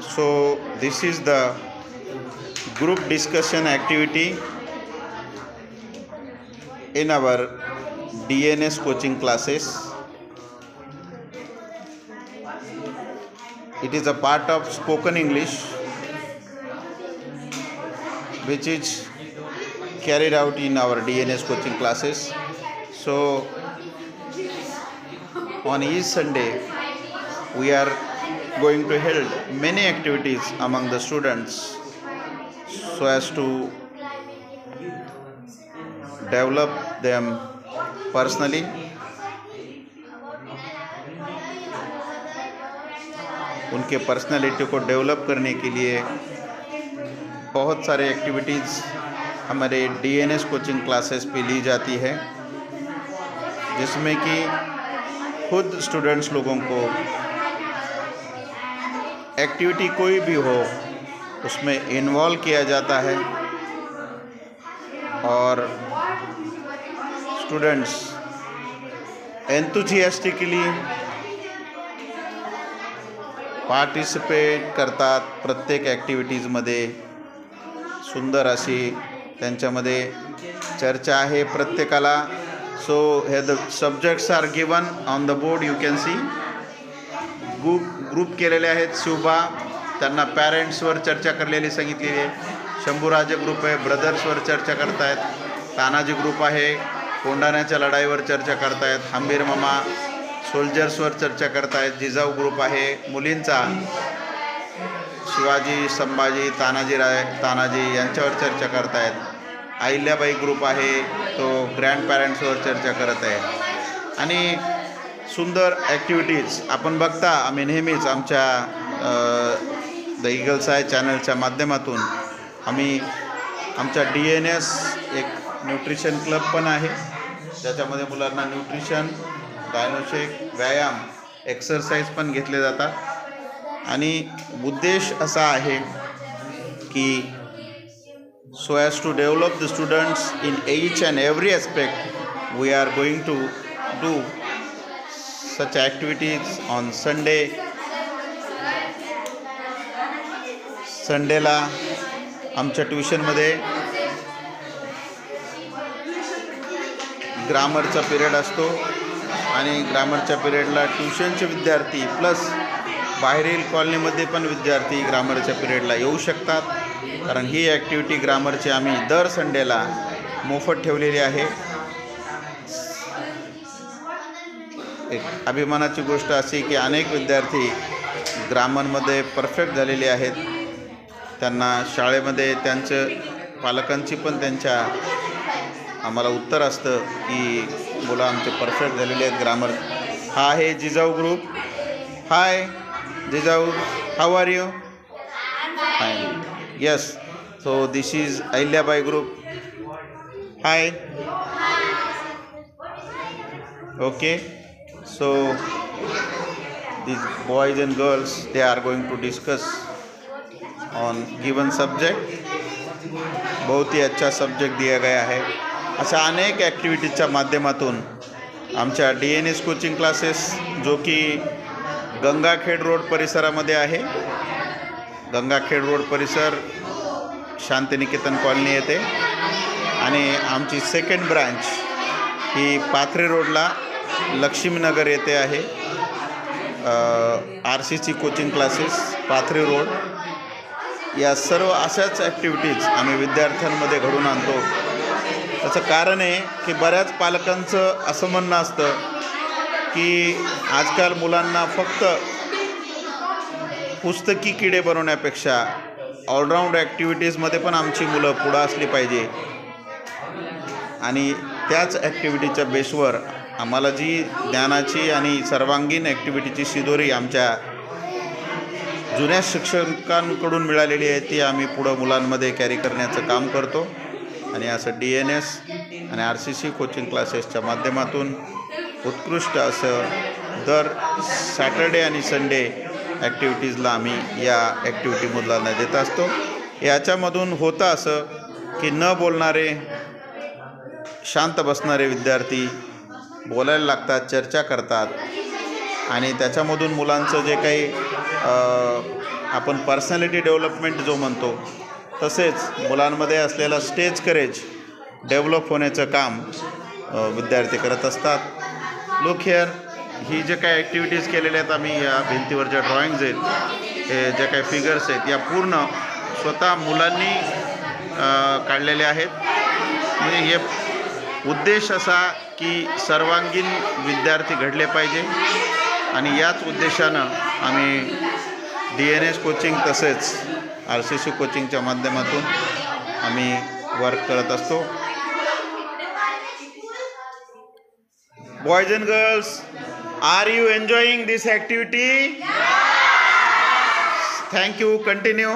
So this is the group discussion activity in our DNS coaching classes. It is a part of spoken English which is carried out in our DNS coaching classes. So on each Sunday we are going to hold many activities among the students so as to develop them personally. उनके personality को develop करने के लिए बहुत सारे activities हमारे DNS coaching classes पे ली जाती है, जिसमें कि खुद स्टूडेंट्स लोगों को एक्टिविटी कोई भी हो उसमें इन्वॉल्व किया जाता है और स्टूडेंट्स एंथुसियास्टिकली पार्टिसिपेट करतात. प्रत्येक ॲक्टिव्हिटीजमध्ये सुंदर अशी त्यांच्यामध्ये चर्चा आहे प्रत्येकाला. सो हे the subjects are given on the board, you can see. Group केलेले आहेत. शिवबा त्यांना पॅरेंट्सवर चर्चा करलेली सांगितलेली आहे. शंभूराजे ग्रुप आहे, ब्रदर्सवर चर्चा करतायत. तानाजी ग्रुप आहे, कोंढाण्याच्या लढाईवर चर्चा करतायत. हंबीर मामा सोल्जर्सवर चर्चा करतायत. जिजाऊ ग्रुप आहे मुलींचा, शिवाजी, संभाजी, तानाजी यांच्यावर चर्चा करतायत. अहिल्याबाई ग्रुप आहे तो ग्रँडपॅरेंट्सवर चर्चा करत आहे. आणि सुंदर ॲक्टिव्हिटीज आपण बघता. आम्ही नेहमीच आमच्या द ईगल्स आय चॅनलच्या माध्यमातून आम्ही आमच्या DNS एक न्यूट्रिशन क्लब पण आहे, ज्याच्यामध्ये मुलांना न्यूट्रिशन, डायनोशेक, व्यायाम, एक्सरसाइज पण घेतले जातात. आणि उद्देश असा आहे की so as to develop the students in each and every aspect, we are going to do such activities on Sunday. संडेला आमच्या ट्युशनमध्ये ग्रामरचा पिरियड असतो आणि ग्रामरच्या पिरियडला ट्युशनचे विद्यार्थी प्लस बाहेरील कॉलनीमध्ये पण विद्यार्थी ग्रामरच्या पिरियडला येऊ शकतात, कारण ही ॲक्टिव्हिटी ग्रामरची आम्ही दर संडेला मोफत ठेवलेली आहे. एक अभिमानाची गोष्ट अशी की अनेक विद्यार्थी ग्रामरमध्ये परफेक्ट झालेले आहेत. त्यांना शाळेमध्ये त्यांच्या पालकांची पण त्यांच्या आम्हाला उत्तर असतं की मुलं आमचे परफेक्ट झालेले आहेत ग्रामर. हा आहे Jijau group. High Jijau, how are you? Fine. Yes, so this is Ahilyabai group. Hi. Okay, so these boys and girls, they are going to discuss on given subject. बहुत ही अच्छा सब्जेक्ट दिया गया है. अशा अनेक ॲक्टिव्हिटीजच्या माध्यमातून आमच्या DNS कोचिंग क्लासेस, जो की Gangakhed road परिसरामध्ये आहे. गंगाखेड रोड परिसर शांतिनिकेतन कॉलनी येते. आणि आमची सेकंड ब्रांच ही पाथरी रोडला लक्ष्मीनगर येथे आहे. RCC coaching classes Pathri road. या सर्व अशाच ॲक्टिव्हिटीज आम्ही विद्यार्थ्यांमध्ये घडून आणतो. त्याचं कारण आहे की बऱ्याच पालकांचं असं म्हणणं असतं की आजकाल मुलांना फक्त पुस्तकी किडे बनवण्यापेक्षा ऑलराऊंड ॲक्टिव्हिटीजमध्ये पण आमची मुलं पुढं असली पाहिजे. आणि त्याच ॲक्टिव्हिटीच्या बेसवर आम्हाला जी ज्ञानाची आणि सर्वांगीण ॲक्टिव्हिटीची शिदोरी आमच्या जुन्या शिक्षकांकडून मिळालेली आहे, ती आम्ही पुढं मुलांमध्ये कॅरी करण्याचं काम करतो. आणि असं DNS आणि RCC कोचिंग क्लासेसच्या माध्यमातून उत्कृष्ट असं दर सॅटर्डे आणि संडे ॲक्टिव्हिटीजला आम्ही या ॲक्टिव्हिटी मुलांना देत असतो. याच्यामधून होतं असं की न बोलणारे, शांत बसणारे विद्यार्थी बोलायला लागतात, चर्चा करतात. आणि त्याच्यामधून मुलांचं जे काही आपण पर्सनॅलिटी डेव्हलपमेंट जो म्हणतो, तसेच मुलांमध्ये असलेला स्टेज करेज डेव्हलप होण्याचं काम विद्यार्थी करत असतात. लुक हिअर, ही जे काही ॲक्टिव्हिटीज केलेल्या आहेत आम्ही, या भिंतीवर ज्या ड्रॉइंग्ज आहेत, हे ज्या काही फिगर्स आहेत, या पूर्ण स्वतः मुलांनी काढलेले आहेत. म्हणजे हे उद्देश असा की सर्वांगीण विद्यार्थी घडले पाहिजे आणि याच उद्देशानं आम्ही DNS कोचिंग तसेच RCC कोचिंगच्या माध्यमातून आम्ही वर्क करत असतो. Boys and girls, are you enjoying this activity? Thank you. Continue.